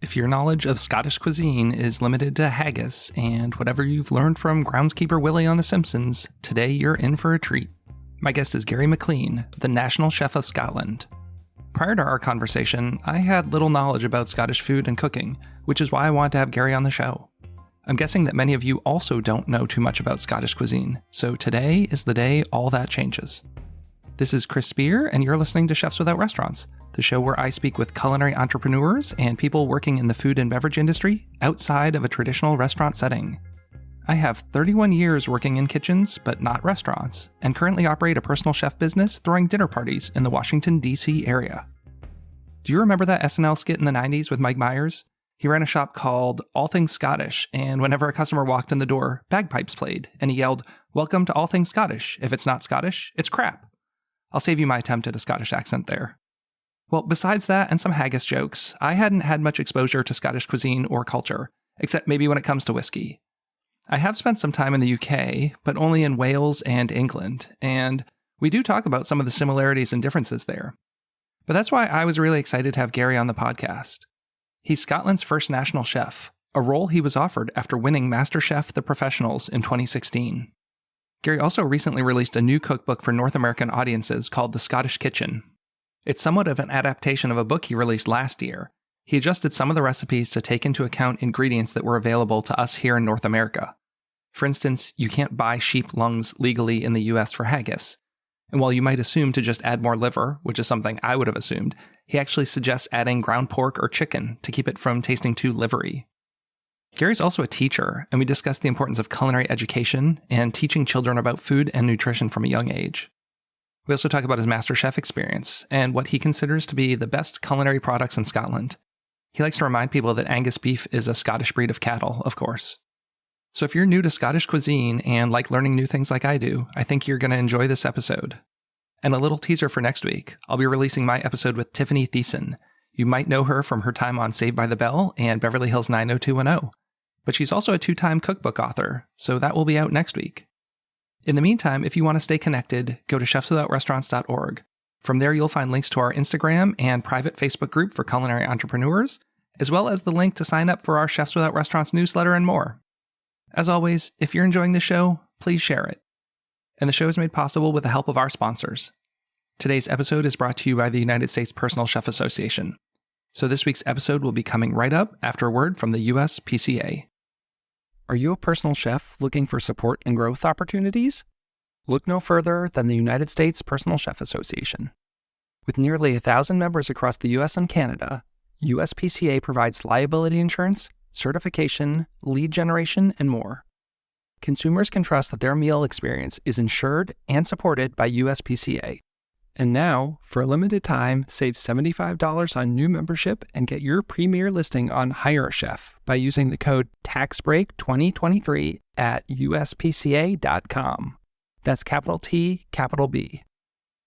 If your knowledge of Scottish cuisine is limited to haggis and whatever you've learned from groundskeeper Willie on The Simpsons, today you're in for a treat. My guest is Gary Maclean, the National Chef of Scotland. Prior to our conversation, I had little knowledge about Scottish food and cooking, which is why I wanted to have Gary on the show. I'm guessing that many of you also don't know too much about Scottish cuisine, so today is the day all that changes. This is Chris Spear, and you're listening to Chefs Without Restaurants, the show where I speak with culinary entrepreneurs and people working in the food and beverage industry outside of a traditional restaurant setting. I have 31 years working in kitchens, but not restaurants, and currently operate a personal chef business throwing dinner parties in the Washington, D.C. area. Do you remember that SNL skit in the 90s with Mike Myers? He ran a shop called All Things Scottish, and whenever a customer walked in the door, bagpipes played, and he yelled, "Welcome to All Things Scottish. If it's not Scottish, it's crap." I'll save you my attempt at a Scottish accent there. Well, besides that and some haggis jokes, I hadn't had much exposure to Scottish cuisine or culture, except maybe when it comes to whiskey. I have spent some time in the UK, but only in Wales and England, and we do talk about some of the similarities and differences there. But that's why I was really excited to have Gary on the podcast. He's Scotland's first national chef, a role he was offered after winning Masterchef The Professionals in 2016. Gary also recently released a new cookbook for North American audiences called The Scottish Kitchen. It's somewhat of an adaptation of a book he released last year. He adjusted some of the recipes to take into account ingredients that were available to us here in North America. For instance, you can't buy sheep lungs legally in the US for haggis. And while you might assume to just add more liver, which is something I would have assumed, he actually suggests adding ground pork or chicken to keep it from tasting too livery. Gary's also a teacher, and we discussed the importance of culinary education and teaching children about food and nutrition from a young age. We also talk about his Masterchef experience and what he considers to be the best culinary products in Scotland. He likes to remind people that Angus beef is a Scottish breed of cattle, of course. So if you're new to Scottish cuisine and like learning new things like I do, I think you're going to enjoy this episode. And a little teaser for next week, I'll be releasing my episode with Tiffany Thiessen. You might know her from her time on Saved by the Bell and Beverly Hills 90210. But she's also a 2-time cookbook author, so that will be out next week. In the meantime, if you want to stay connected, go to chefswithoutrestaurants.org. From there, you'll find links to our Instagram and private Facebook group for culinary entrepreneurs, as well as the link to sign up for our Chefs Without Restaurants newsletter and more. As always, if you're enjoying the show, please share it. And the show is made possible with the help of our sponsors. Today's episode is brought to you by the United States Personal Chef Association. So this week's episode will be coming right up after a word from the USPCA. Are you a personal chef looking for support and growth opportunities? Look no further than the United States Personal Chef Association. With nearly 1,000 members across the U.S. and Canada, USPCA provides liability insurance, certification, lead generation, and more. Consumers can trust that their meal experience is insured and supported by USPCA. And now, for a limited time, save $75 on new membership and get your premier listing on Hire a Chef by using the code TAXBREAK2023 at uspca.com. That's capital T, capital B.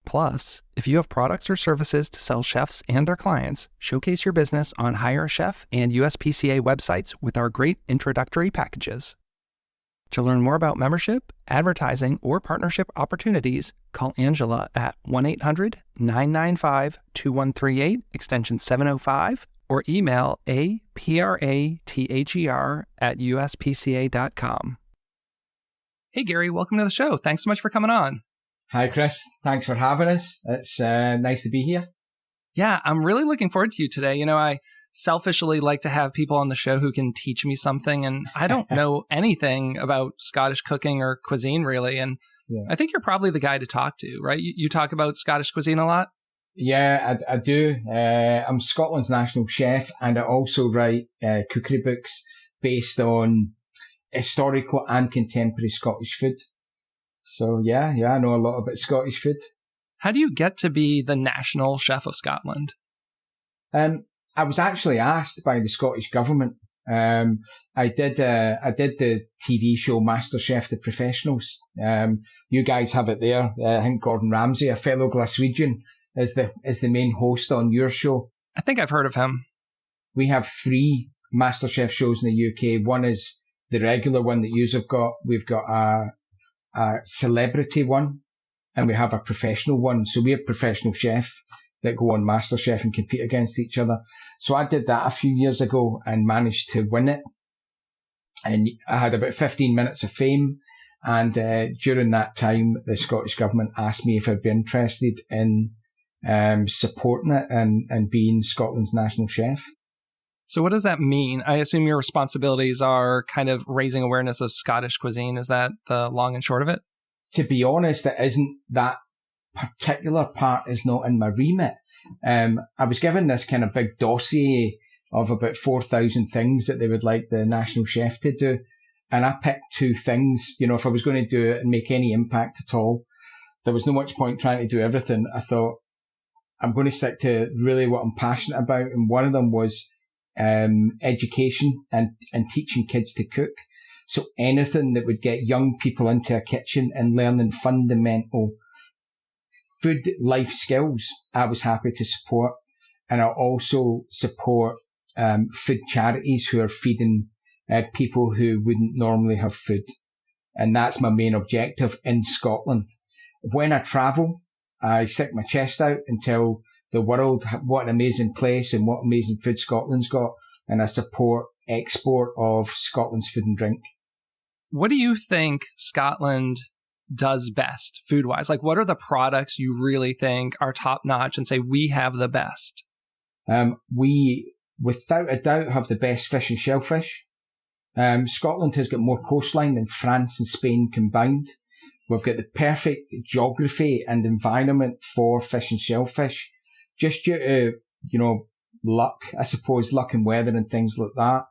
Plus, if you have products or services to sell chefs and their clients, showcase your business on Hire a Chef and USPCA websites with our great introductory packages. To learn more about membership, advertising, or partnership opportunities, call Angela at 1-800-995-2138, extension 705, or email aprather@uspca.com. Hey, Gary, welcome to the show. Thanks so much for coming on. Hi, Chris. Thanks for having us. It's nice to be here. Yeah, I'm really looking forward to you today. You know, I selfishly like to have people on the show who can teach me something, and I don't know anything about Scottish cooking or cuisine, really. And I think you're probably the guy to talk to, right? You talk about Scottish cuisine a lot? Yeah, I do. I'm Scotland's national chef, and I also write cookery books based on historical and contemporary Scottish food. So yeah, I know a lot about Scottish food. How do you get to be the national chef of Scotland? I was actually asked by the Scottish government. I did the TV show Masterchef The Professionals. You guys have it there. I think Gordon Ramsay, a fellow Glaswegian, is the main host on your show. I think I've heard of him. We have 3 Masterchef shows in the UK. One is the regular one that you've got. We've got a celebrity one, and we have a professional one. So we have professional chef. that go on Masterchef and compete against each other. So I did that a few years ago and managed to win it. And I had about 15 minutes of fame. And during that time, the Scottish Government asked me if I'd be interested in supporting it and being Scotland's national chef. So what does that mean? I assume your responsibilities are kind of raising awareness of Scottish cuisine. Is that the long and short of it? To be honest, it isn't. That particular part is not in my remit. I was given this kind of big dossier of about 4,000 things that they would like the national chef to do. And I picked 2 things. You know, if I was going to do it and make any impact at all, there was no much point trying to do everything. I thought, I'm going to stick to really what I'm passionate about. And one of them was education and teaching kids to cook. So anything that would get young people into a kitchen and learning fundamental food life skills, I was happy to support. And I also support food charities who are feeding people who wouldn't normally have food. And that's my main objective in Scotland. When I travel, I stick my chest out and tell the world what an amazing place and what amazing food Scotland's got. And I support export of Scotland's food and drink. What do you think Scotland does best food-wise? Like, what are the products you really think are top-notch and say we have the best? We, without a doubt, have the best fish and shellfish. Scotland has got more coastline than France and Spain combined. We've got the perfect geography and environment for fish and shellfish, just due to, you know, luck, I suppose, luck and weather and things like that.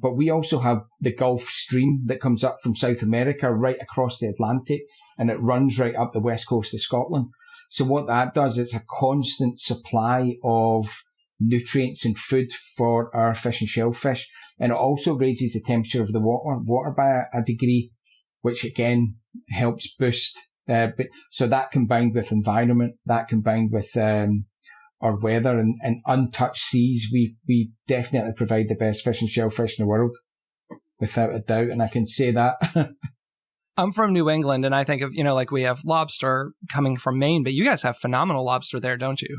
But we also have the Gulf Stream that comes up from South America right across the Atlantic, and it runs right up the west coast of Scotland. So what that does, it's a constant supply of nutrients and food for our fish and shellfish. And it also raises the temperature of the water by a degree, which again helps boost. So that combined with environment, that combined with our weather and untouched seas, we definitely provide the best fish and shellfish in the world, without a doubt. And I can say that. I'm from New England, and I think of, you know, like we have lobster coming from Maine, but you guys have phenomenal lobster there, don't you?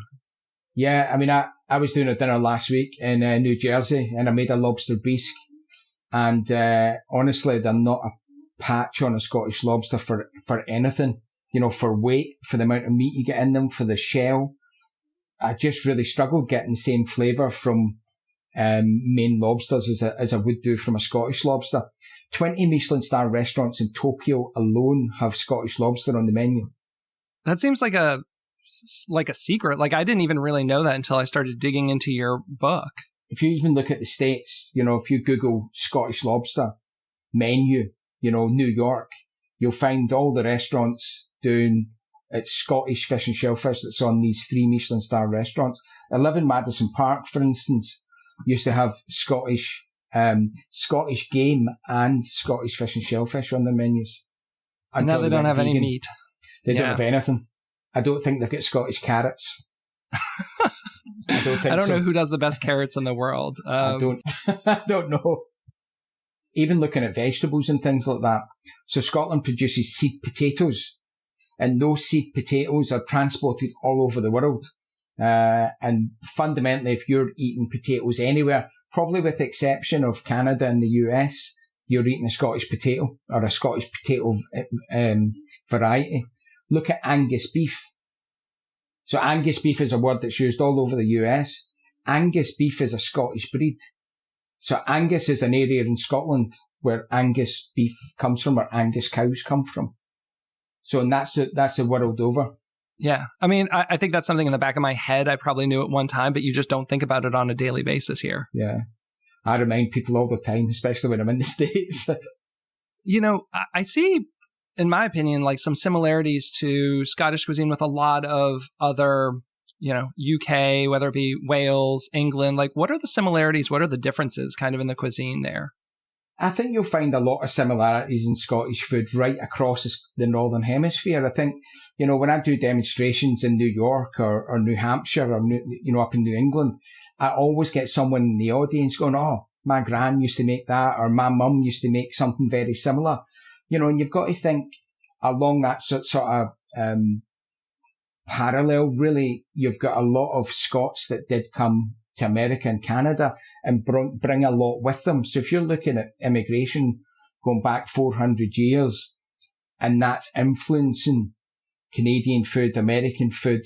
Yeah, I mean, I was doing a dinner last week in New Jersey, and I made a lobster bisque. And honestly, they're not a patch on a Scottish lobster for anything. You know, for weight, for the amount of meat you get in them, for the shell. I just really struggled getting the same flavour from Maine lobsters as I would do from a Scottish lobster. 20 Michelin star restaurants in Tokyo alone have Scottish lobster on the menu. That seems like a secret. Like, I didn't even really know that until I started digging into your book. If you even look at the States, you know, if you Google Scottish lobster menu, you know, New York, you'll find all the restaurants doing it's Scottish fish and shellfish that's on these 3 Michelin star restaurants. I live in Madison Park, for instance, used to have Scottish game and Scottish fish and shellfish on their menus. And now they don't have any meat. They don't have anything. I don't think they've got Scottish carrots. I don't know who does the best carrots in the world. I don't know. Even looking at vegetables and things like that. So Scotland produces seed potatoes, and those seed potatoes are transported all over the world. And fundamentally, if you're eating potatoes anywhere, probably with the exception of Canada and the US, you're eating a Scottish potato or a Scottish potato variety. Look at Angus beef. So Angus beef is a word that's used all over the US. Angus beef is a Scottish breed. So Angus is an area in Scotland where Angus beef comes from, or Angus cows come from. So, and that's the world over. Yeah. I mean, I think that's something in the back of my head. I probably knew at one time, but you just don't think about it on a daily basis here. Yeah. I remind people all the time, especially when I'm in the States. You know, I see, in my opinion, like some similarities to Scottish cuisine with a lot of other, you know, UK, whether it be Wales, England. Like, what are the similarities? What are the differences kind of in the cuisine there? I think you'll find a lot of similarities in Scottish food right across the Northern Hemisphere. I think, you know, when I do demonstrations in New York or New Hampshire or, you know, up in New England, I always get someone in the audience going, oh, my gran used to make that, or my mum used to make something very similar. You know, and you've got to think along that sort of parallel, really. You've got a lot of Scots that did come to America and Canada and bring a lot with them. So if you're looking at immigration going back 400 years, and that's influencing Canadian food, American food,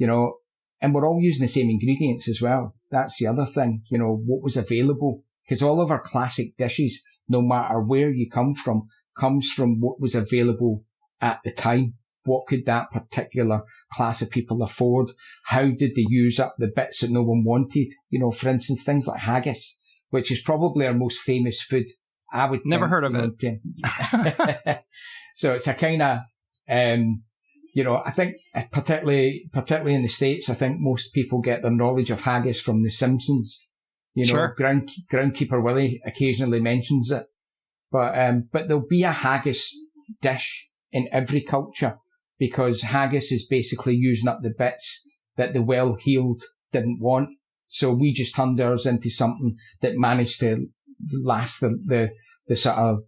and we're all using the same ingredients as well. That's the other thing, what was available, because all of our classic dishes, no matter where you come from, comes from what was available at the time. What could that particular class of people afford? How did they use up the bits that no one wanted? For instance, things like haggis, which is probably our most famous food. I would never heard of it. So it's a kind of, I think particularly in the States, I think most people get their knowledge of haggis from The Simpsons. Sure. Groundkeeper Willie occasionally mentions it, but there'll be a haggis dish in every culture, because haggis is basically using up the bits that the well-heeled didn't want. So we just turned ours into something that managed to last the sort of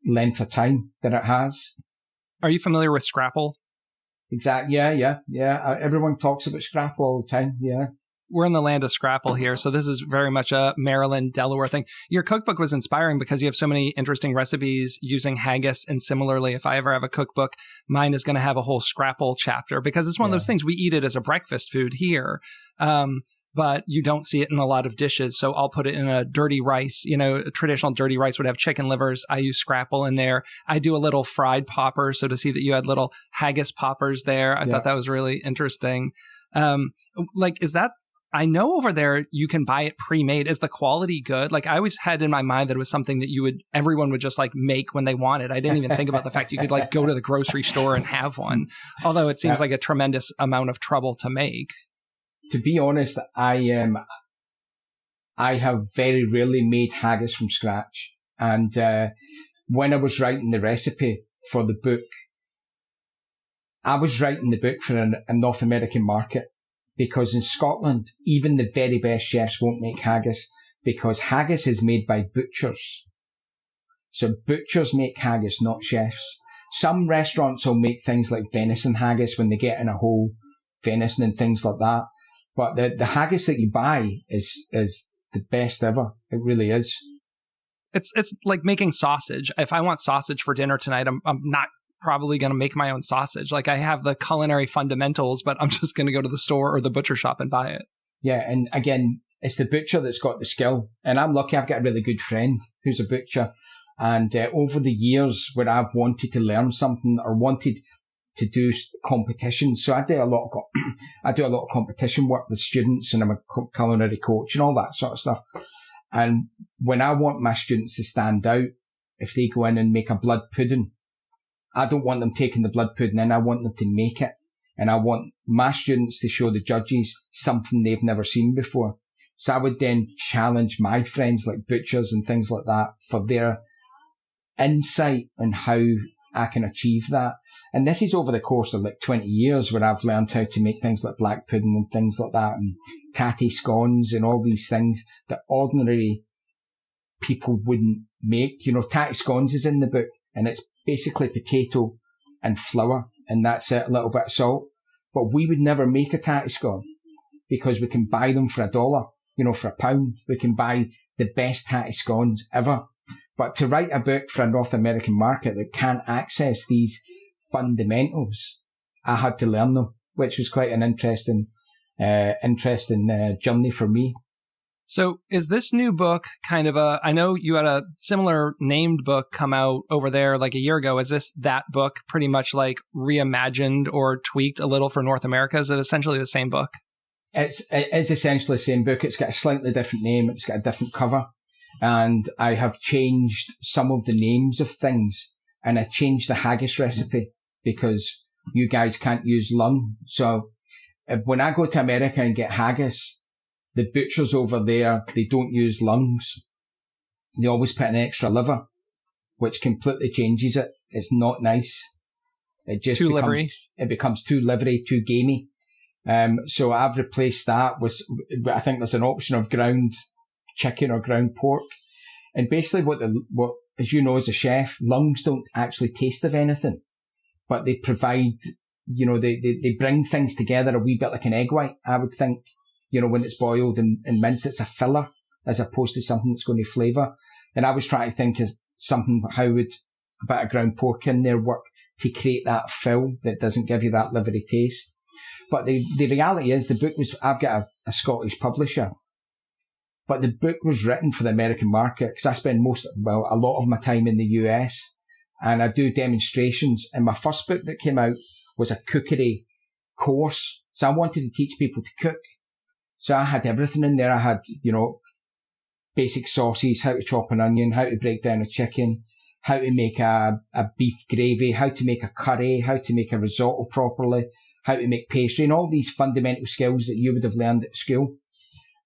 length of time that it has. Are you familiar with scrapple? Exactly. Yeah. Everyone talks about scrapple all the time. Yeah. We're in the land of scrapple here, so this is very much a Maryland, Delaware thing. Your cookbook was inspiring because you have so many interesting recipes using haggis, and similarly, if I ever have a cookbook, mine is going to have a whole scrapple chapter, because it's one of those things. We eat it as a breakfast food here, but you don't see it in a lot of dishes, so I'll put it in a dirty rice. A traditional dirty rice would have chicken livers. I use scrapple in there. I do a little fried popper, so to see that you had little haggis poppers there, I thought that was really interesting. Is that... I know over there you can buy it pre-made. Is the quality good? I always had in my mind that it was something that everyone would just make when they wanted. I didn't even think about the fact you could go to the grocery store and have one. Although it seems like a tremendous amount of trouble to make. To be honest, I have very rarely made haggis from scratch. And when I was writing the recipe for the book, I was writing the book for a North American market. Because in Scotland, even the very best chefs won't make haggis, because haggis is made by butchers. So butchers make haggis, not chefs. Some restaurants will make things like venison haggis when they get in a whole venison and things like that. But the haggis that you buy is the best ever. It really is. It's like making sausage. If I want sausage for dinner tonight, I'm not probably going to make my own sausage. I have the culinary fundamentals, but I'm just going to go to the store or the butcher shop and buy it. Yeah. And again, it's the butcher that's got the skill. And I'm lucky I've got a really good friend who's a butcher. And over the years where I've wanted to learn something or wanted to do competition. So I do a lot of competition work with students, and I'm a culinary coach and all that sort of stuff. And when I want my students to stand out, if they go in and make a blood pudding, I don't want them taking the blood pudding in. I want them to make it. And I want my students to show the judges something they've never seen before. So I would then challenge my friends like butchers and things like that for their insight on how I can achieve that. And this is over the course of 20 years where I've learned how to make things like black pudding and things like that, and tatty scones and all these things that ordinary people wouldn't make. Tatty scones is in the book, and it's basically potato and flour, and that's it, a little bit of salt. But we would never make a tatty scone because we can buy them for $1, for £1. We can buy the best tatty scones ever. But to write a book for a North American market that can't access these fundamentals, I had to learn them, which was quite an interesting journey for me. So is this new book kind of I know you had a similar named book come out over there a year ago. Is this that book pretty much reimagined or tweaked a little for North America? Is it essentially the same book? It is essentially the same book. It's got a slightly different name. It's got a different cover. And I have changed some of the names of things. And I changed the haggis recipe because you guys can't use lung. So when I go to America and get haggis, the butchers over there, they don't use lungs. They always put an extra liver, which completely changes it. It's not nice. It just becomes too livery, too gamey. So I've replaced that with, I think there's an option of ground chicken or ground pork. And basically what as you know as a chef, lungs don't actually taste of anything, but they provide they bring things together a wee bit like an egg white, I would think. When it's boiled and minced, it's a filler as opposed to something that's going to flavour. And I was trying to think of something, how would a bit of ground pork in there work to create that fill that doesn't give you that livery taste. But the reality is I've got a Scottish publisher, but the book was written for the American market because I spend a lot of my time in the US and I do demonstrations. And my first book that came out was a cookery course. So I wanted to teach people to cook. So I had everything in there. I had, basic sauces, how to chop an onion, how to break down a chicken, how to make a beef gravy, how to make a curry, how to make a risotto properly, how to make pastry, and all these fundamental skills that you would have learned at school.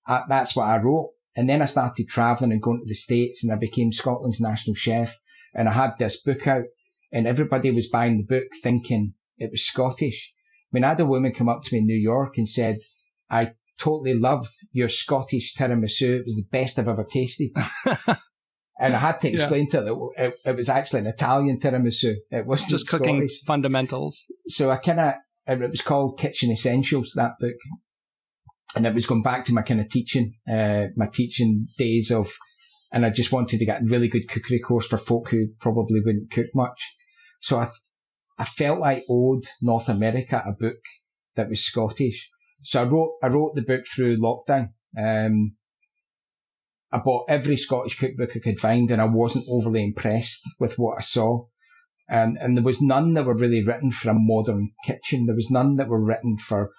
That's what I wrote. And then I started travelling and going to the States, and I became Scotland's national chef. And I had this book out, and everybody was buying the book thinking it was Scottish. I mean, I had a woman come up to me in New York and said, I totally loved your Scottish tiramisu. It was the best I've ever tasted. And I had to explain to her that it was actually an Italian tiramisu. It wasn't just cooking Scottish. Fundamentals. So it was called Kitchen Essentials, that book. And it was going back to my kind of teaching days and I just wanted to get a really good cookery course for folk who probably wouldn't cook much. So I felt I owed North America a book that was Scottish. So I wrote the book through lockdown. I bought every Scottish cookbook I could find, and I wasn't overly impressed with what I saw. And there was none that were really written for a modern kitchen. There was none that were written for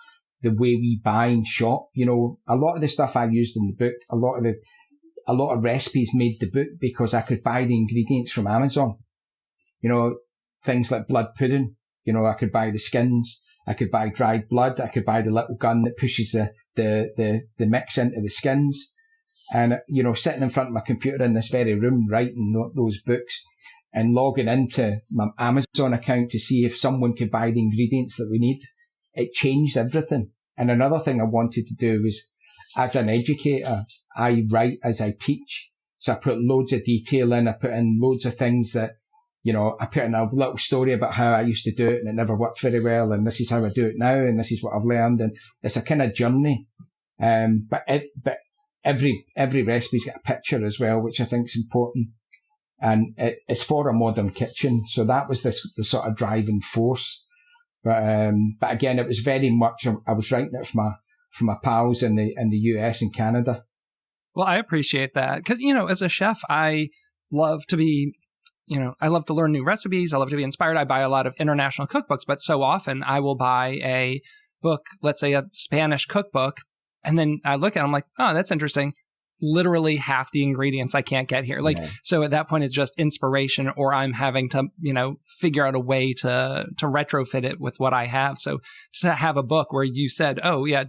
the way we buy and shop. A lot of the stuff I used in the book, a lot of recipes made the book because I could buy the ingredients from Amazon. Things like blood pudding. I could buy the skins. I could buy dried blood. I could buy the little gun that pushes the mix into the skins. And, sitting in front of my computer in this very room, writing those books and logging into my Amazon account to see if someone could buy the ingredients that we need, it changed everything. And another thing I wanted to do was, as an educator, I write as I teach. So I put loads of detail in. I put in loads of things that, I put in a little story about how I used to do it and it never worked very well. And this is how I do it now. And this is what I've learned. And it's a kind of journey. But every recipe's got a picture as well, which I think is important. And it's for a modern kitchen. So that was the sort of driving force. But again, it was very much, I was writing it for my pals in the US and Canada. Well, I appreciate that. Because, as a chef, I love to learn new recipes. I love to be inspired. I buy a lot of international cookbooks, but so often I will buy a book, let's say a Spanish cookbook, and then I look at it, I'm like, oh, that's interesting. Literally half the ingredients I can't get here. So at that point, it's just inspiration, or I'm having to, figure out a way to retrofit it with what I have. So to have a book where you said, oh yeah,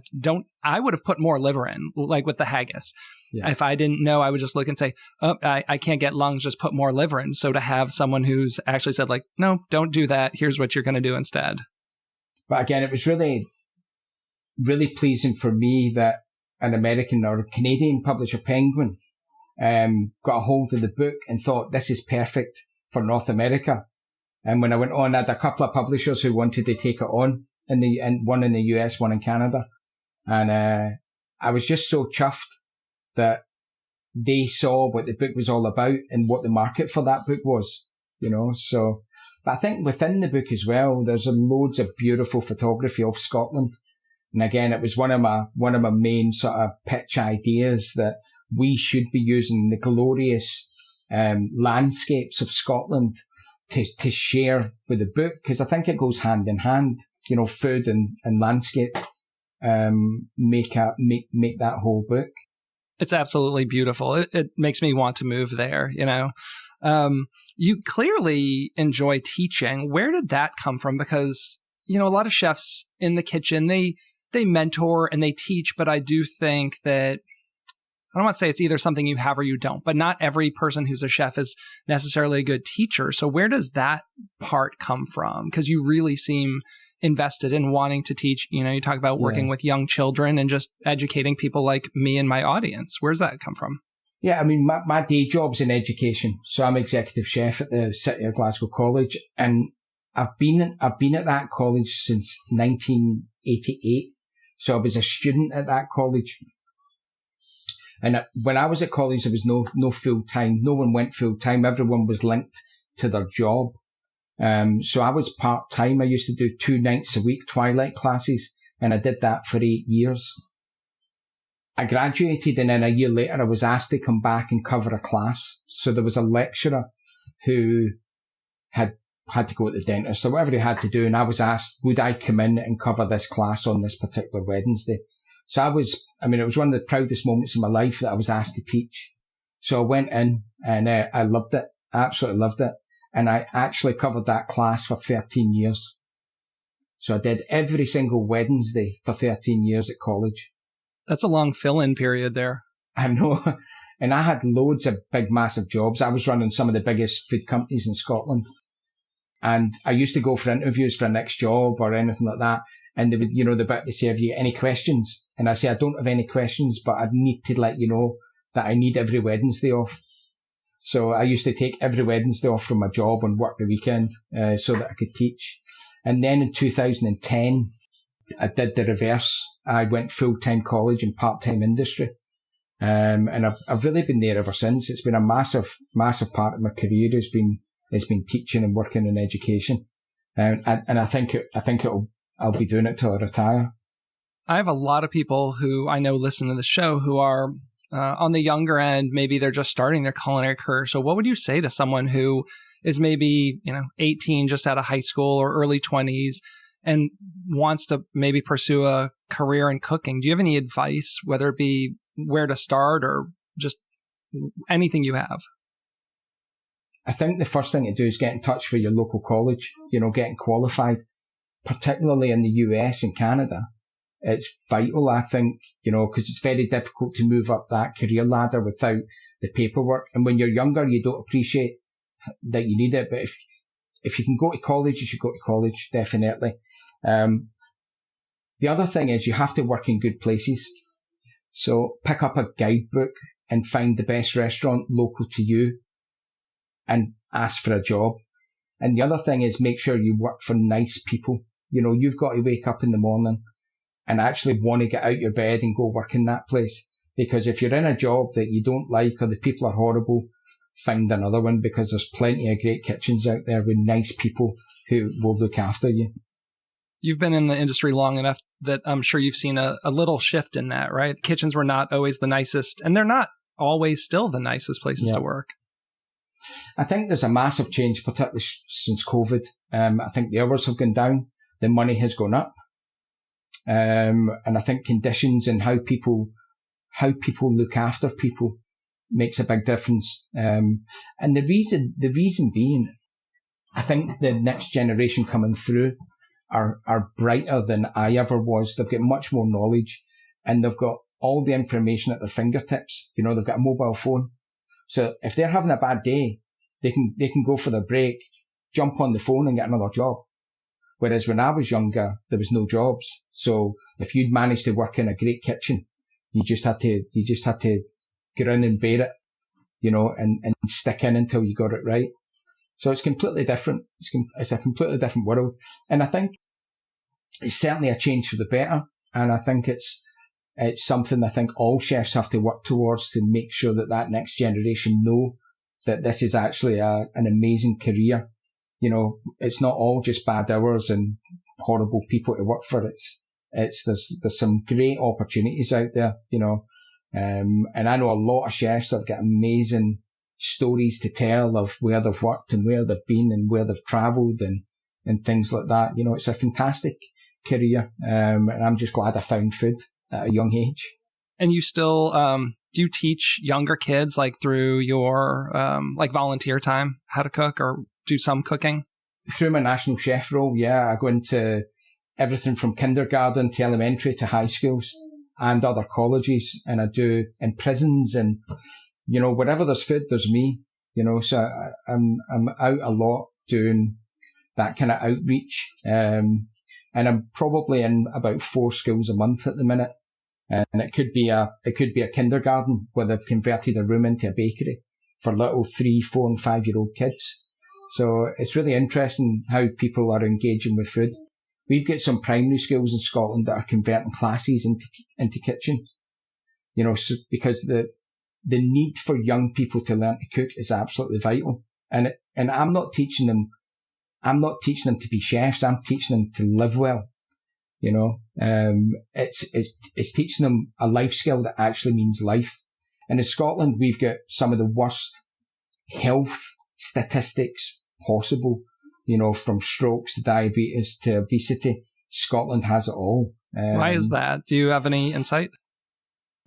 I would have put more liver in, like with the haggis. Yeah. If I didn't know, I would just look and say, oh, I can't get lungs, just put more liver in. So to have someone who's actually said like, no, don't do that. Here's what you're going to do instead. But again, it was really, really pleasing for me that an American or Canadian publisher, Penguin, got a hold of the book and thought this is perfect for North America. And when I went on, I had a couple of publishers who wanted to take it on, one in the US, one in Canada. And I was just so chuffed that they saw what the book was all about and what the market for that book was, So, but I think within the book as well, there's loads of beautiful photography of Scotland. And again, it was one of my main sort of pitch ideas that we should be using the glorious landscapes of Scotland to share with the book, because I think it goes hand in hand. Food and landscape make that whole book. It's absolutely beautiful. It makes me want to move there. You clearly enjoy teaching. Where did that come from? Because a lot of chefs in the kitchen, they mentor and they teach, but I do think that, I don't want to say it's either something you have or you don't, but not every person who's a chef is necessarily a good teacher. So where does that part come from? Because you really seem invested in wanting to teach. You talk about working with young children and just educating people like me and my audience. Where's that come from? Yeah, I mean, my day job's in education. So I'm executive chef at the City of Glasgow College, and I've been at that college since 1988. So I was a student at that college. And when I was at college, there was no full time. No one went full time. Everyone was linked to their job. So I was part time. I used to do 2 nights a week, twilight classes, and I did that for 8 years. I graduated, and then a year later, I was asked to come back and cover a class. So there was a lecturer who had to go to the dentist or whatever he had to do, and I was asked, would I come in and cover this class on this particular Wednesday? So it was one of the proudest moments in my life that I was asked to teach. So I went in, and I loved it, absolutely loved it. And I actually covered that class for 13 years. So I did every single Wednesday for 13 years at college. That's a long fill-in period there. I know. And I had loads of big, massive jobs. I was running some of the biggest food companies in Scotland. And I used to go for interviews for a next job or anything like that. And they would, they'd about to say, have you any questions? And I say, I don't have any questions, but I need to let you know that I need every Wednesday off. So I used to take every Wednesday off from my job and work the weekend so that I could teach. And then in 2010, I did the reverse. I went full-time college and part-time industry. And I've really been there ever since. It's been a massive, massive part of my career has been teaching and working in education. And I think I'll be doing it till I retire. I have a lot of people who I know listen to the show who are on the younger end. Maybe they're just starting their culinary career. So what would you say to someone who is maybe, 18, just out of high school or early 20s and wants to maybe pursue a career in cooking? Do you have any advice, whether it be where to start or just anything you have? I think the first thing to do is get in touch with your local college, getting qualified, particularly in the US and Canada. It's vital, I think, because it's very difficult to move up that career ladder without the paperwork. And when you're younger, you don't appreciate that you need it. But if you can go to college, you should go to college, definitely. The other thing is you have to work in good places. So pick up a guidebook and find the best restaurant local to you and ask for a job. And the other thing is make sure you work for nice people. You've got to wake up in the morning and actually want to get out your bed and go work in that place. Because if you're in a job that you don't like or the people are horrible, find another one, because there's plenty of great kitchens out there with nice people who will look after you. You've been in the industry long enough that I'm sure you've seen a little shift in that, right? The kitchens were not always the nicest, and they're not always still the nicest places to work. I think there's a massive change, particularly since COVID. I think the hours have gone down, the money has gone up. And I think conditions and how people look after people makes a big difference. And the reason being, I think the next generation coming through are brighter than I ever was. They've got much more knowledge and they've got all the information at their fingertips. They've got a mobile phone. So if they're having a bad day, they can go for their break, jump on the phone and get another job. Whereas when I was younger, there was no jobs. So if you'd managed to work in a great kitchen, you just had to grin and bear it, and stick in until you got it right. So it's completely different. It's a completely different world. And I think it's certainly a change for the better. And I think it's something I think all chefs have to work towards to make sure that next generation know that this is actually an amazing career. It's not all just bad hours and horrible people to work for. There's some great opportunities out there, and I know a lot of chefs that have got amazing stories to tell of where they've worked and where they've been and where they've travelled and things like that. It's a fantastic career, and I'm just glad I found food at a young age. And you still, do you teach younger kids through your volunteer time how to cook or do some cooking? Through my national chef role, yeah. I go into everything from kindergarten to elementary to high schools and other colleges, and I do in prisons and, wherever there's food, there's me, so I'm out a lot doing that kind of outreach. And I'm probably in about 4 schools a month at the minute. And it could be a kindergarten where they've converted a room into a bakery for little 3, 4 and 5-year-old kids. So it's really interesting how people are engaging with food. We've got some primary schools in Scotland that are converting classes into kitchen. So because the need for young people to learn to cook is absolutely vital. And I'm not teaching them to be chefs. I'm teaching them to live well. It's teaching them a life skill that actually means life. And in Scotland, we've got some of the worst health statistics possible, from strokes to diabetes to obesity. Scotland has it all. Why is that? Do you have any insight?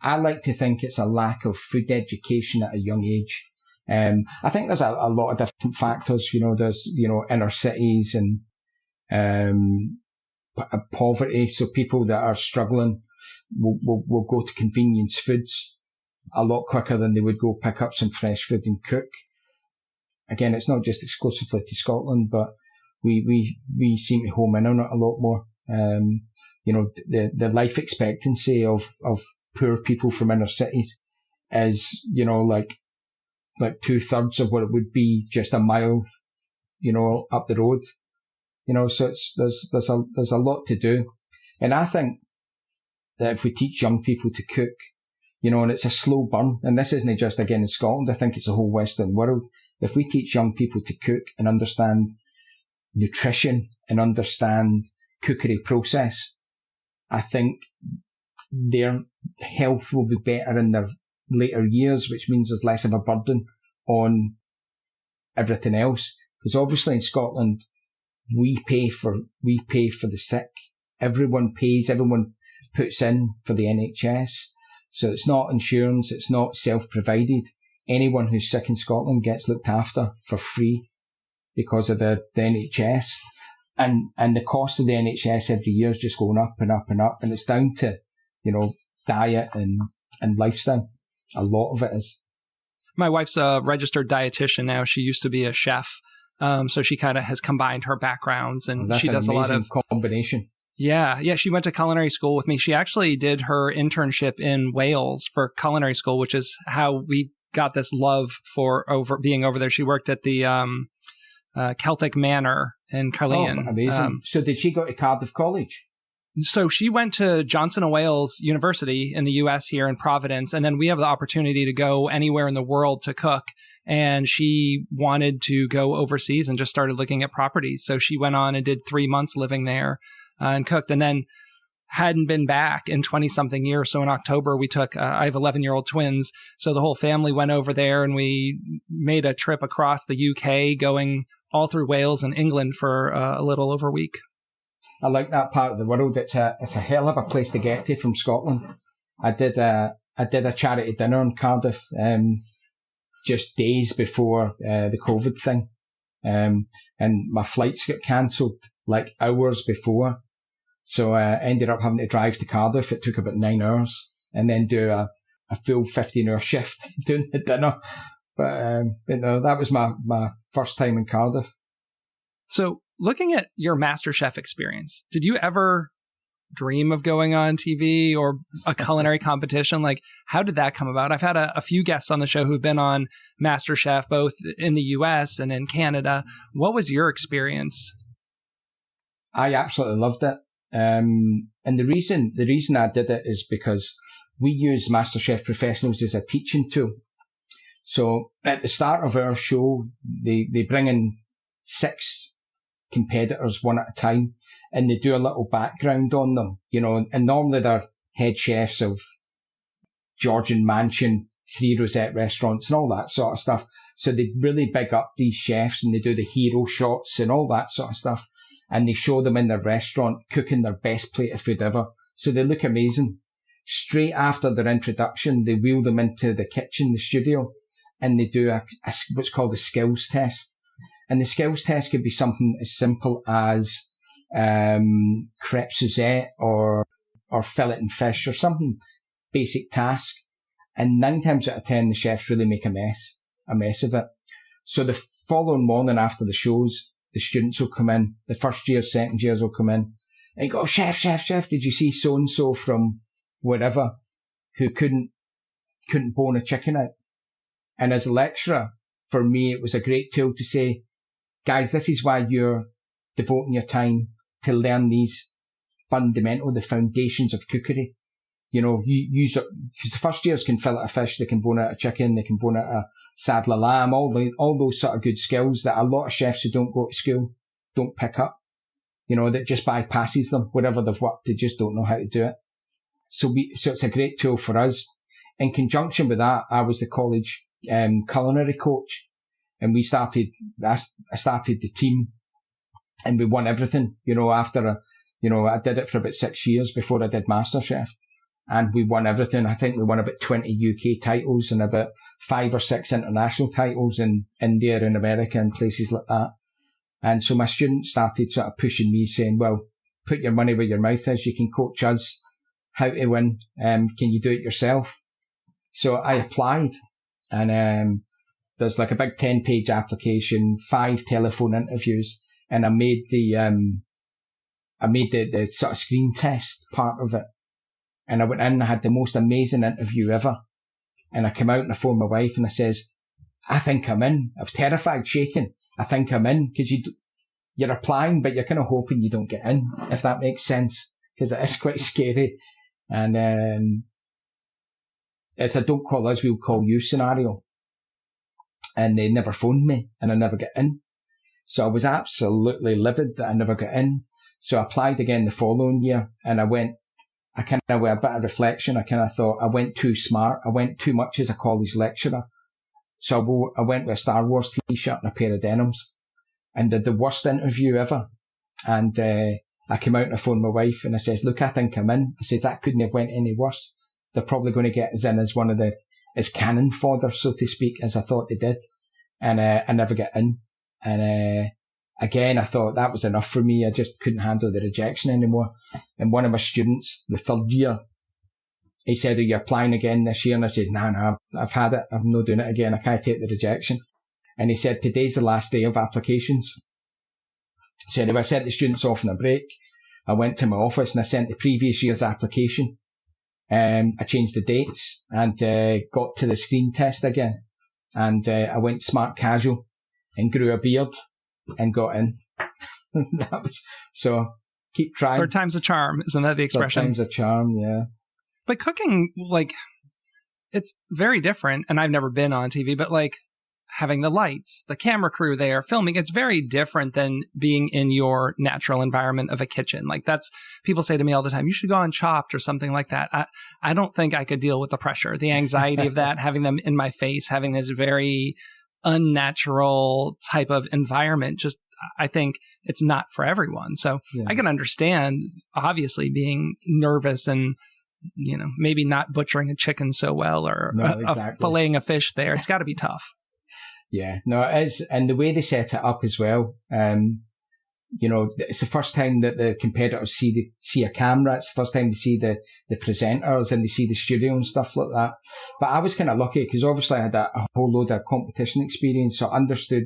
I like to think it's a lack of food education at a young age. I think there's a lot of different factors. There's, inner cities and poverty. So people that are struggling will go to convenience foods a lot quicker than they would go pick up some fresh food and cook. Again, it's not just exclusively to Scotland, but we seem to home in on it a lot more. The life expectancy of poor people from inner cities is, like 2/3 of what it would be just a mile, up the road. So there's a lot to do. And I think that if we teach young people to cook, and it's a slow burn, and this isn't just again in Scotland, I think it's the whole Western world. If we teach young people to cook and understand nutrition and understand cookery process, I think their health will be better in their later years, which means there's less of a burden on everything else. Because obviously in Scotland, we pay for the sick. Everyone pays, everyone puts in for the NHS. So it's not insurance, it's not self-provided. Anyone who's sick in Scotland gets looked after for free because of the NHS. And the cost of the NHS every year is just going up and up and up. And it's down to, diet and lifestyle. A lot of it is. My wife's a registered dietitian now. She used to be a chef. So she kind of has combined her backgrounds, and she does a lot of combination. Yeah. She went to culinary school with me. She actually did her internship in Wales for culinary school, which is how we got this love for being over there. She worked at the Celtic Manor in Cuisine. Oh, amazing. So did she go to Cardiff College? So she went to Johnson & Wales University in the US here in Providence. And then we have the opportunity to go anywhere in the world to cook. And she wanted to go overseas and just started looking at properties. So she went on and did 3 months living there and cooked, and then hadn't been back in 20 something years. So in October, we took, I have 11-year-old twins. So the whole family went over there and we made a trip across the UK, going all through Wales and England for a little over a week. I like that part of the world. It's a hell of a place to get to from Scotland. I did a charity dinner in Cardiff, just days before the COVID thing. And my flights got cancelled like hours before. So I ended up having to drive to Cardiff. It took about 9 hours and then do a full 15-hour shift doing the dinner. But that was my first time in Cardiff. So looking at your Masterchef experience, did you ever dream of going on TV or a culinary competition? Like, how did that come about? I've had a few guests on the show who've been on Masterchef, both in the US and in Canada. What was your experience? I absolutely loved it. And the reason I did it is because we use Masterchef Professionals as a teaching tool. So at the start of our show, they bring in 6 competitors one at a time, and they do a little background on them, and normally they're head chefs of Georgian Mansion, 3 Rosette restaurants and all that sort of stuff. So they really big up these chefs and they do the hero shots and all that sort of stuff. And they show them in their restaurant cooking their best plate of food ever. So they look amazing. Straight after their introduction, they wheel them into the kitchen, the studio, and they do what's called a skills test. And the skills test could be something as simple as crepe Suzette or fillet and fish or something basic task. And 9 times out of 10, the chefs really make a mess of it. So the following morning after the shows, the students will come in, the first years, second years will come in and go, chef, did you see so-and-so from wherever who couldn't bone a chicken out? And as a lecturer, for me, it was a great tool to say, guys, this is why you're devoting your time to learn these the foundations of cookery. You know, you use it, because the first years can fillet a fish, they can bone out a chicken, they can bone out a saddle of lamb, all those sort of good skills that a lot of chefs who don't go to school don't pick up. You know, that just bypasses them. Whatever they've worked, they just don't know how to do it. So it's a great tool for us. In conjunction with that, I was the college culinary coach, and I started the team, and we won everything. You know, I did it for about 6 years before I did Masterchef, and we won everything. I think we won about 20 UK titles and about 5 or 6 international titles in India and America and places like that. And so my students started sort of pushing me, saying, well, put your money where your mouth is. You can coach us how to win. Can you do it yourself? So I applied, and there's like a big 10-page application, 5 telephone interviews, and I made the sort of screen test part of it. And I went in and I had the most amazing interview ever. And I came out and I phoned my wife and I says, I think I'm in. I was terrified, shaking. I think I'm in, because you're applying, but you're kind of hoping you don't get in, if that makes sense, because it is quite scary. And it's a don't call us, we'll call you scenario. And they never phoned me and I never got in. So I was absolutely livid that I never got in. So I applied again the following year, and with a bit of reflection, I kind of thought I went too smart. I went too much as a college lecturer. So I went with a Star Wars t-shirt and a pair of denims and did the worst interview ever. And I came out and I phoned my wife and I says, look, I think I'm in. I says, that couldn't have went any worse. They're probably going to get us in as cannon fodder, so to speak, as I thought they did. And I never get in. And again, I thought that was enough for me. I just couldn't handle the rejection anymore. And one of my students, the third year, he said, are you applying again this year? And I said, no, I've had it. I'm not doing it again. I can't take the rejection. And he said, today's the last day of applications. So anyway, I sent the students off on a break. I went to my office and I sent the previous year's application. I changed the dates and got to the screen test again. And I went smart casual and grew a beard and got in. So keep trying. Third time's a charm. Isn't that the expression? Third time's a charm, yeah. But cooking, like, it's very different. And I've never been on TV, but like having the lights, the camera crew there filming, it's very different than being in your natural environment of a kitchen. Like people say to me all the time, you should go on Chopped or something like that. I don't think I could deal with the pressure, the anxiety of that, having them in my face, having this very unnatural type of environment. Just, I think it's not for everyone. So yeah. I can understand obviously being nervous and, you know, maybe not butchering a chicken so well or filleting a fish there. It's got to be tough. Yeah, no, it is. And the way they set it up as well, you know, it's the first time that the competitors see a camera. It's the first time they see the presenters and they see the studio and stuff like that. But I was kind of lucky because obviously I had a whole load of competition experience, so I understood.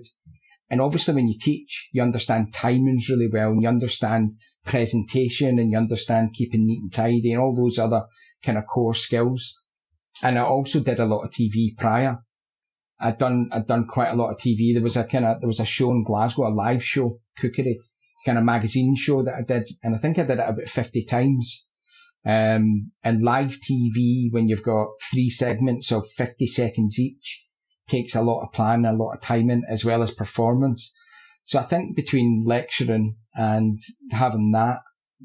And obviously when you teach, you understand timings really well, and you understand presentation, and you understand keeping neat and tidy and all those other kind of core skills. And I also did a lot of TV prior. I'd done quite a lot of TV. There was a show in Glasgow, a live show, Cookery, kind of magazine show that I did, and I think I did it about 50 times. And live TV, when you've got 3 segments of 50 seconds each, takes a lot of planning, a lot of timing, as well as performance. So I think between lecturing and having that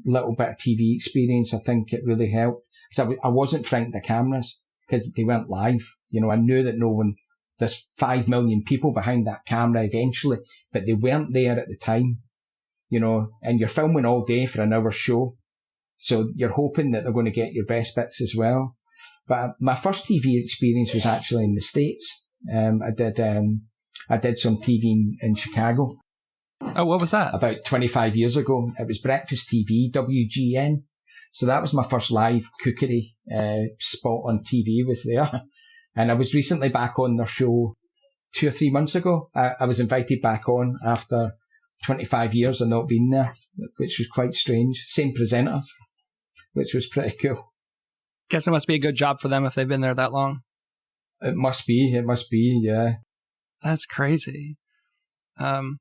little bit of TV experience, I think it really helped. Because I wasn't frightened of cameras because they weren't live. You know, I knew that there's 5 million people behind that camera eventually, but they weren't there at the time. You know, and you're filming all day for an hour show. So you're hoping that they're going to get your best bits as well. But my first TV experience was actually in the States. I did some TV in Chicago. Oh, what was that? About 25 years ago. It was breakfast TV, WGN. So that was my first live cookery spot on TV was there. And I was recently back on their show 2 or 3 months ago. I was invited back on after 25 years of not being there, which was quite strange. Same presenters, which was pretty cool. Guess it must be a good job for them if they've been there that long. It must be, yeah. That's crazy. And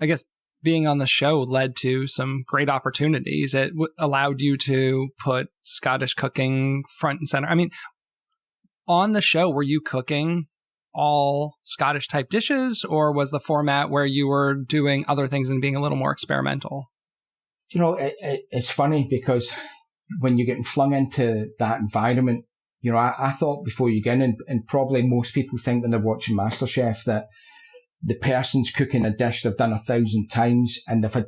I guess being on the show led to some great opportunities. It allowed you to put Scottish cooking front and center. I mean, on the show, were you cooking all Scottish type dishes, or was the format where you were doing other things and being a little more experimental? It's funny because when you're getting flung into that environment, I thought before you get in, and probably most people think when they're watching MasterChef that the person's cooking a dish they've done 1,000 times and they've had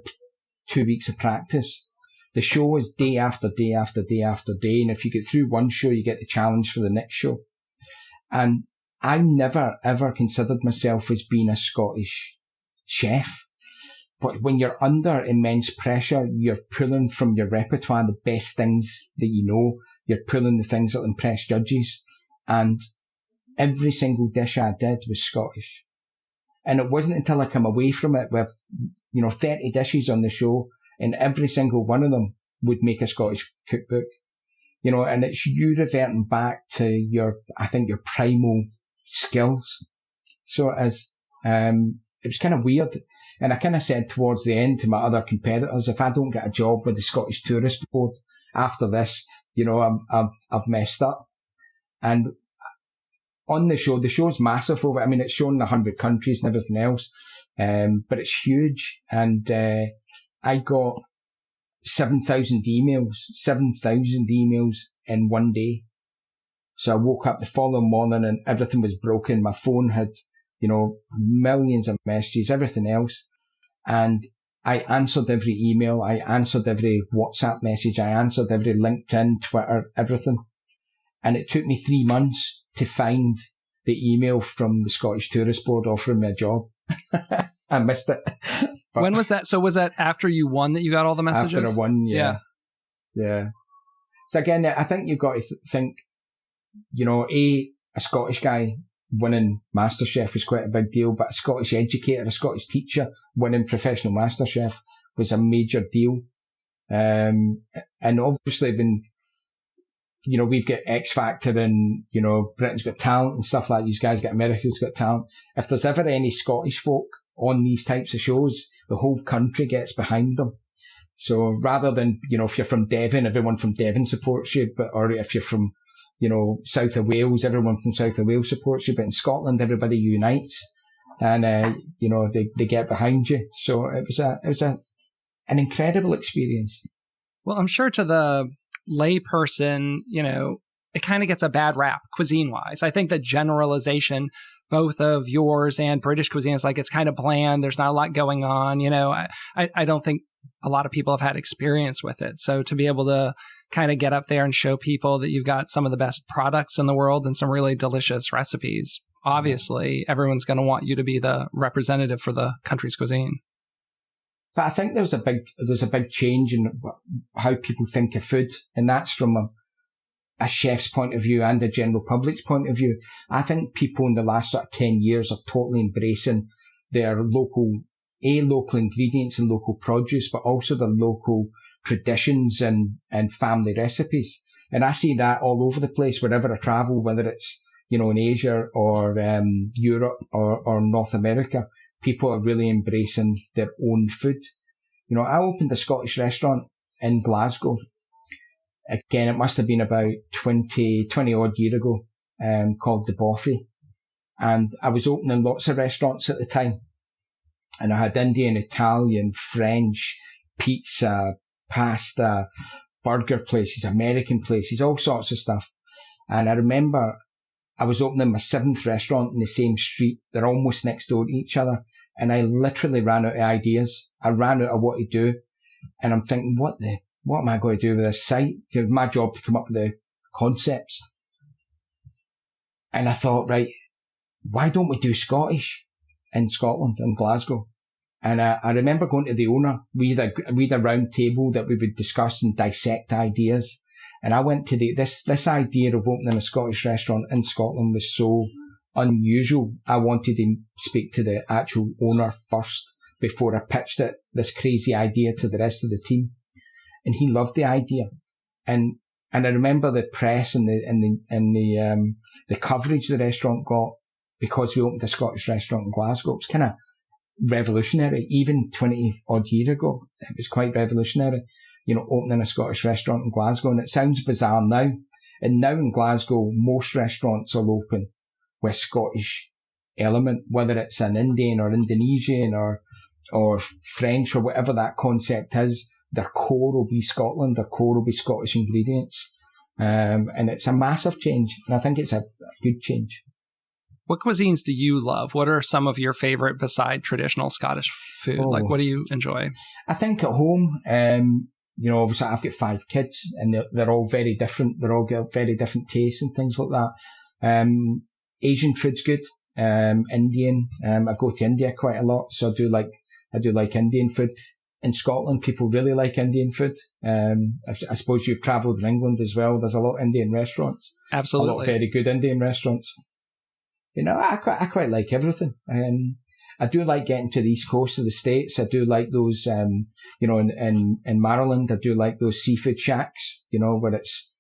2 weeks of practice. The show is day after day after day after day. And if you get through one show, you get the challenge for the next show. And I never, ever considered myself as being a Scottish chef. But when you're under immense pressure, you're pulling from your repertoire the best things that you know. You're pulling the things that will impress judges. And every single dish I did was Scottish. And it wasn't until I come away from it with, 30 dishes on the show, and every single one of them would make a Scottish cookbook. And it's you reverting back to your primal skills. So it was kind of weird. And I kind of said towards the end to my other competitors, if I don't get a job with the Scottish Tourist Board after this, I've messed up. And on the show's massive over. I mean, it's shown in 100 countries and everything else, but it's huge. And I got 7,000 emails in one day. So I woke up the following morning and everything was broken. My phone had, millions of messages, everything else. And I answered every email. I answered every WhatsApp message. I answered every LinkedIn, Twitter, everything. And it took me 3 months to find the email from the Scottish Tourist Board offering me a job. I missed it. But when was that? So was that after you won that you got all the messages? After I won, yeah. So again, I think you've got to think, a Scottish guy winning MasterChef was quite a big deal, but a Scottish educator, a Scottish teacher winning professional MasterChef was a major deal. And obviously when, we've got X Factor and, Britain's Got Talent and stuff like that. These guys got America's Got Talent. If there's ever any Scottish folk on these types of shows, the whole country gets behind them. So rather than, if you're from Devon, everyone from Devon supports you, or if you're from, South of Wales, everyone from South of Wales supports you. But in Scotland, everybody unites and, they get behind you. So it was an incredible experience. Well, I'm sure to the layperson, it kind of gets a bad rap cuisine-wise. I think the generalization, both of yours and British cuisine, is like it's kind of bland. There's not a lot going on. I don't think a lot of people have had experience with it. So to be able to kind of get up there and show people that you've got some of the best products in the world and some really delicious recipes, obviously everyone's going to want you to be the representative for the country's cuisine. But I think there's a big change in how people think of food, and that's from a chef's point of view and the general public's point of view. I think people in the last sort of 10 years are totally embracing their local ingredients and local produce, but also the local traditions and family recipes. And I see that all over the place wherever I travel, whether it's, in Asia or Europe or North America. People are really embracing their own food. I opened a Scottish restaurant in Glasgow. Again, it must have been about 20 odd years ago, called The Boffy. And I was opening lots of restaurants at the time. And I had Indian, Italian, French, pizza, pasta, burger places, American places, all sorts of stuff. And I remember I was opening my 7th restaurant in the same street. They're almost next door to each other. And I literally ran out of ideas. I ran out of what to do. And I'm thinking, what am I going to do with this site? It was my job to come up with the concepts. And I thought, right, why don't we do Scottish in Scotland, in Glasgow? And I remember going to the owner. We had a round table that we would discuss and dissect ideas. And I went to this idea of opening a Scottish restaurant in Scotland was so unusual. I wanted to speak to the actual owner first before I pitched this crazy idea to the rest of the team. And he loved the idea. And I remember the press and the coverage the restaurant got because we opened a Scottish restaurant in Glasgow. It was kind of revolutionary. Even 20 odd years ago, it was quite revolutionary, opening a Scottish restaurant in Glasgow. And it sounds bizarre now. And now in Glasgow, most restaurants will open with Scottish element, whether it's an Indian or Indonesian or French or whatever that concept is. Their core will be Scotland, their core will be Scottish ingredients. And it's a massive change. And I think it's a good change. What cuisines do you love? What are some of your favorite beside traditional Scottish food? Like, what do you enjoy? I think at home, obviously I've got 5 kids and they're all very different. They're all got very different tastes and things like that. Asian food's good. Indian. I go to India quite a lot, so I do like Indian food. In Scotland, people really like Indian food. I suppose you've travelled in England as well. There's a lot of Indian restaurants. Absolutely. A lot of very good Indian restaurants. I quite like everything. I do like getting to the east coast of the States. I do like those, in Maryland, I do like those seafood shacks, where it's,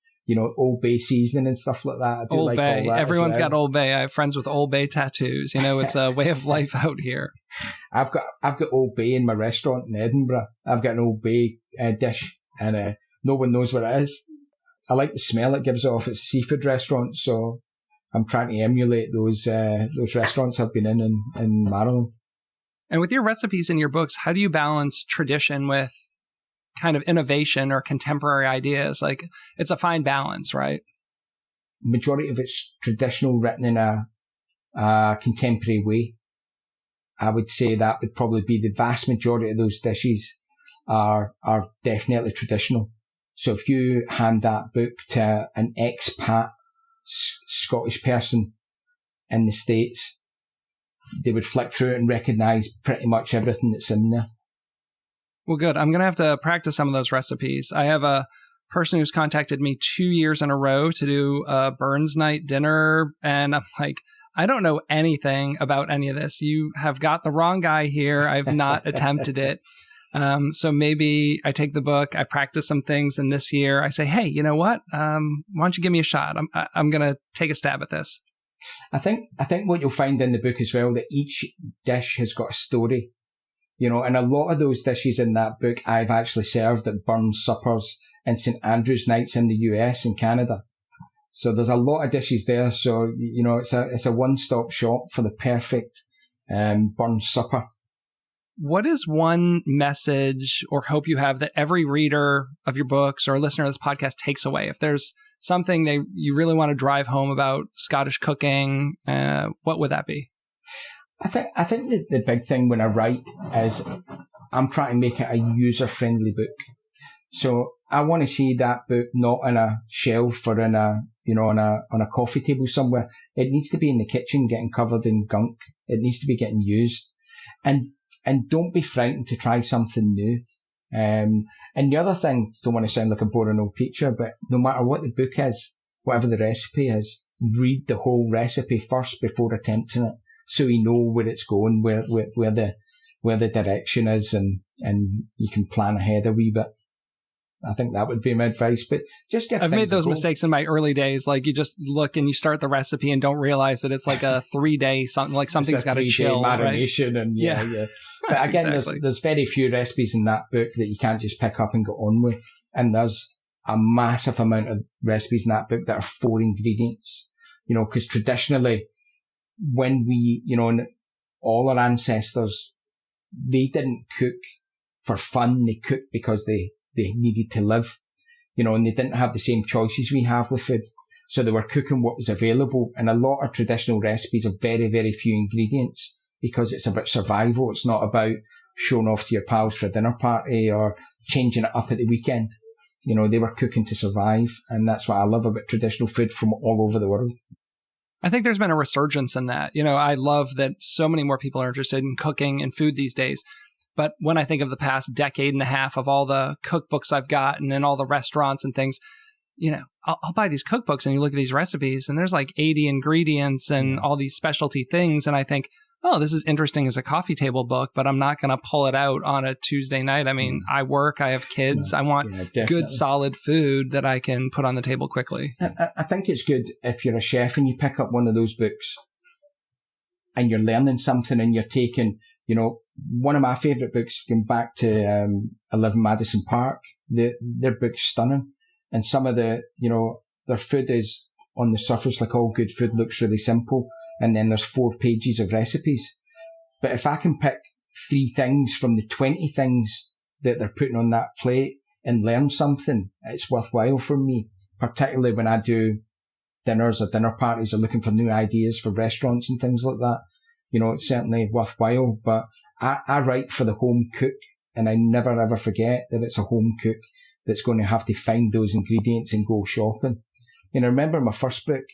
Old Bay seasoning and stuff like that. I do Old like Bay. all that. Everyone's got Old Bay. I have friends with Old Bay tattoos. It's a way of life out here. I've got Old Bay in my restaurant in Edinburgh. I've got an Old Bay dish, and no one knows what it is. I like the smell it gives off. It's a seafood restaurant, so I'm trying to emulate those restaurants I've been in Maryland. And with your recipes in your books, how do you balance tradition with kind of innovation or contemporary ideas? Like, it's a fine balance, right? Majority of it's traditional, written in a contemporary way. I would say that would probably be the vast majority of those dishes are definitely traditional. So if you hand that book to an expat Scottish person in the States, they would flick through it and recognise pretty much everything that's in there. Well, good. I'm going to have to practice some of those recipes. I have a person who's contacted me 2 years in a row to do a Burns night dinner. And I'm like, I don't know anything about any of this. You have got the wrong guy here. I've not attempted it. So maybe I take the book, I practice some things, and this year I say, hey, you know what? Why don't you give me a shot? I'm going to take a stab at this. I think what you'll find in the book as well, that each dish has got a story. And a lot of those dishes in that book I've actually served at Burns suppers and St. Andrew's nights in the US and Canada. So there's a lot of dishes there. So, it's a one-stop shop for the perfect Burns supper. What is one message or hope you have that every reader of your books or listener of this podcast takes away? If there's something you really want to drive home about Scottish cooking, what would that be? I think the big thing when I write is I'm trying to make it a user-friendly book. So I want to see that book not on a shelf or on a coffee table somewhere. It needs to be in the kitchen getting covered in gunk. It needs to be getting used. And don't be frightened to try something new. And the other thing, don't want to sound like a boring old teacher, but no matter what the book is, whatever the recipe is, read the whole recipe first before attempting it, so you know where it's going, where the direction is, and you can plan ahead a wee bit. I think that would be my advice. But just get. I've made those mistakes in my early days. Like, you just look and you start the recipe and don't realize that it's like a 3-day something. Like, something's got to chill, marination, right? And yeah. But again, exactly. there's very few recipes in that book that you can't just pick up and go on with. And there's a massive amount of recipes in that book that are 4 ingredients. Because traditionally, when we, all our ancestors, they didn't cook for fun. They cooked because they needed to live, and they didn't have the same choices we have with food. So they were cooking what was available. And a lot of traditional recipes are very, very few ingredients because it's about survival. It's not about showing off to your pals for a dinner party or changing it up at the weekend. They were cooking to survive. And that's what I love about traditional food from all over the world. I think there's been a resurgence in that. I love that so many more people are interested in cooking and food these days. But when I think of the past decade and a half of all the cookbooks I've gotten and all the restaurants and things, I'll buy these cookbooks and you look at these recipes and there's like 80 ingredients and all these specialty things. And I think, oh, this is interesting as a coffee table book, but I'm not going to pull it out on a Tuesday night. I mean, I work, I have kids. I want good, solid food that I can put on the table quickly. I think it's good if you're a chef and you pick up one of those books and you're learning something and you're taking, one of my favourite books, going back to I Live in Madison Park, their book's stunning. And some of the, their food is, on the surface, like all good food, looks really simple. And then there's 4 pages of recipes. But if I can pick 3 things from the 20 things that they're putting on that plate and learn something, it's worthwhile for me, particularly when I do dinners or dinner parties or looking for new ideas for restaurants and things like that. It's certainly worthwhile. But I write for the home cook, and I never ever forget that it's a home cook that's going to have to find those ingredients and go shopping. I remember my first book,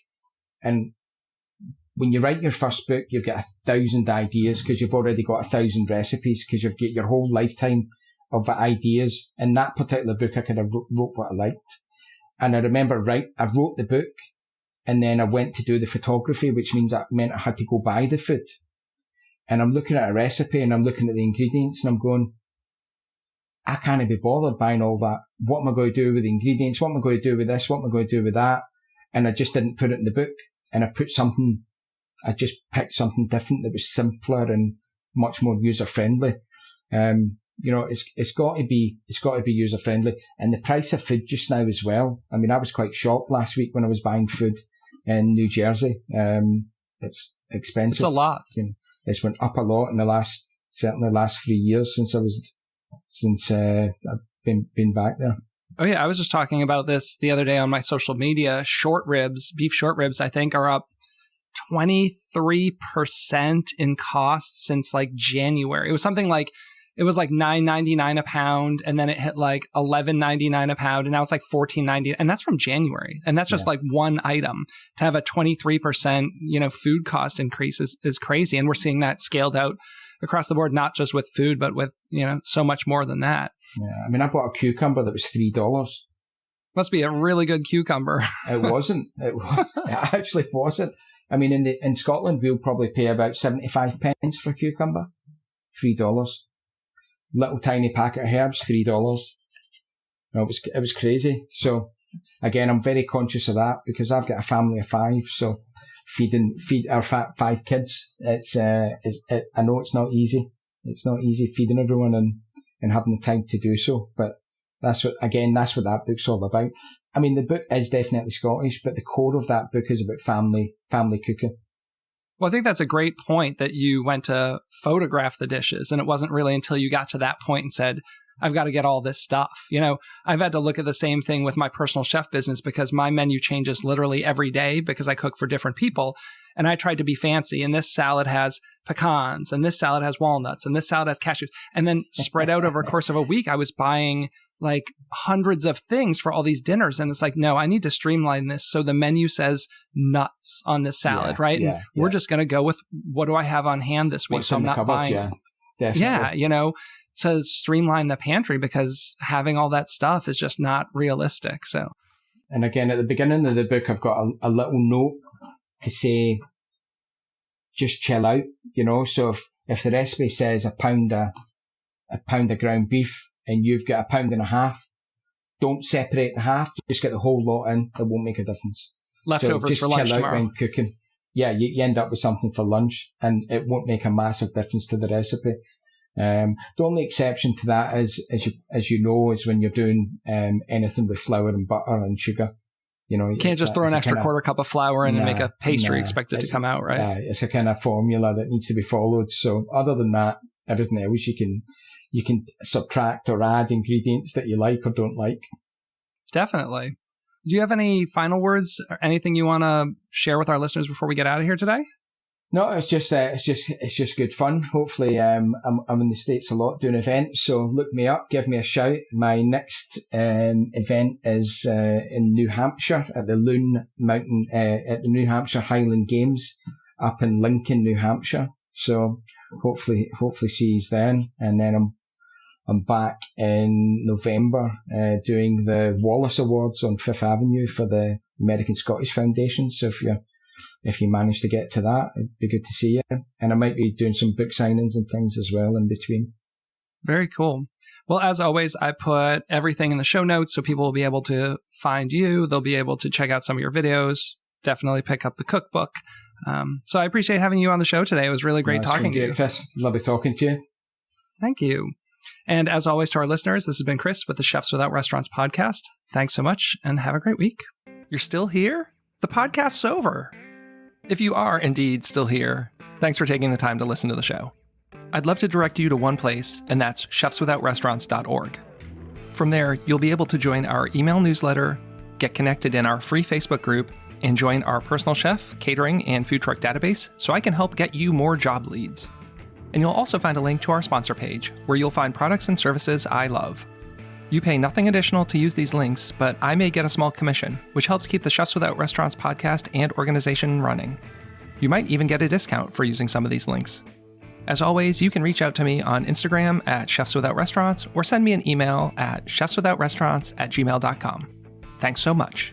and when you write your first book, you've got 1,000 ideas because you've already got 1,000 recipes because you've got your whole lifetime of ideas. In that particular book, I kind of wrote what I liked. And I remember, I wrote the book, and then I went to do the photography, which means that meant I had to go buy the food. And I'm looking at a recipe and I'm looking at the ingredients and I'm going, I can't be bothered buying all that. What am I going to do with the ingredients? What am I going to do with this? What am I going to do with that? And I just didn't put it in the book. And I just picked something different that was simpler and much more user friendly. It's got to be user friendly. And the price of food just now as well. I mean, I was quite shocked last week when I was buying food in New Jersey. It's expensive. It's a lot. It's went up a lot in the last 3 years since I've been back there. Oh yeah, I was just talking about this the other day on my social media. Beef short ribs, I think, are up 23% in cost since like January. It was something like, it was like $9.99 a pound, and then it hit like $11.99 a pound, and now it's like $14.99, and that's from January. And that's just like one item. To have a 23%, food cost increase is crazy. And we're seeing that scaled out across the board, not just with food, but with, so much more than that. Yeah. I mean, I bought a cucumber that was $3. Must be a really good cucumber. It wasn't. It actually wasn't. I mean, in Scotland, we'll probably pay about 75 pence for a cucumber. $3. Little tiny packet of herbs, $3. It was crazy. So again, I'm very conscious of that because I've got a family of 5. So feed our 5 kids. I know it's not easy. It's not easy feeding everyone and having the time to do so. But that's what that book's all about. I mean, the book is definitely Scottish, but the core of that book is about family cooking. Well, I think that's a great point that you went to photograph the dishes, and it wasn't really until you got to that point and said, I've got to get all this stuff. I've had to look at the same thing with my personal chef business because my menu changes literally every day because I cook for different people. And I tried to be fancy. And this salad has pecans, and this salad has walnuts, and this salad has cashews. And then spread out over a course of a week, I was buying like hundreds of things for all these dinners. And it's like, no, I need to streamline this. So the menu says nuts on this salad, right? And we're just going to go with what do I have on hand this week? What's so I'm not buying. To streamline the pantry because having all that stuff is just not realistic. So, and again, at the beginning of the book, I've got a little note to say, just chill out, So if the recipe says a pound of ground beef and you've got 1.5 pounds, don't separate the half. Just get the whole lot in. It won't make a difference. Leftovers for lunch tomorrow. When cooking. Yeah, you end up with something for lunch, and it won't make a massive difference to the recipe. The only exception to that is, as you know, is when you're doing anything with flour and butter and sugar. You can't just throw an extra quarter cup of flour in and make a pastry expect it to come out, right? It's a kind of formula that needs to be followed. So other than that, everything else you can subtract or add ingredients that you like or don't like. Definitely. Do you have any final words or anything you want to share with our listeners before we get out of here today? No, it's just good fun. Hopefully, I'm in the States a lot doing events, so look me up, give me a shout. My next event is in New Hampshire at the Loon Mountain, at the New Hampshire Highland Games up in Lincoln, New Hampshire. So hopefully see you then. And then I'm back in November doing the Wallace Awards on Fifth Avenue for the American Scottish Foundation. So if you manage to get to that, it'd be good to see you. And I might be doing some book signings and things as well in between. Very cool. Well, as always, I put everything in the show notes so people will be able to find you. They'll be able to check out some of your videos. Definitely pick up the cookbook. So I appreciate having you on the show today. It was really great talking to you. Chris. Lovely talking to you. Thank you. And as always, to our listeners, this has been Chris with the Chefs Without Restaurants podcast. Thanks so much and have a great week. You're still here? The podcast's over. If you are indeed still here, thanks for taking the time to listen to the show. I'd love to direct you to one place, and that's chefswithoutrestaurants.org. From there, you'll be able to join our email newsletter, get connected in our free Facebook group, and join our personal chef, catering, and food truck database so I can help get you more job leads. And you'll also find a link to our sponsor page, where you'll find products and services I love. You pay nothing additional to use these links, but I may get a small commission, which helps keep the Chefs Without Restaurants podcast and organization running. You might even get a discount for using some of these links. As always, you can reach out to me on Instagram at Chefs Without Restaurants or send me an email at chefswithoutrestaurants@gmail.com. Thanks so much.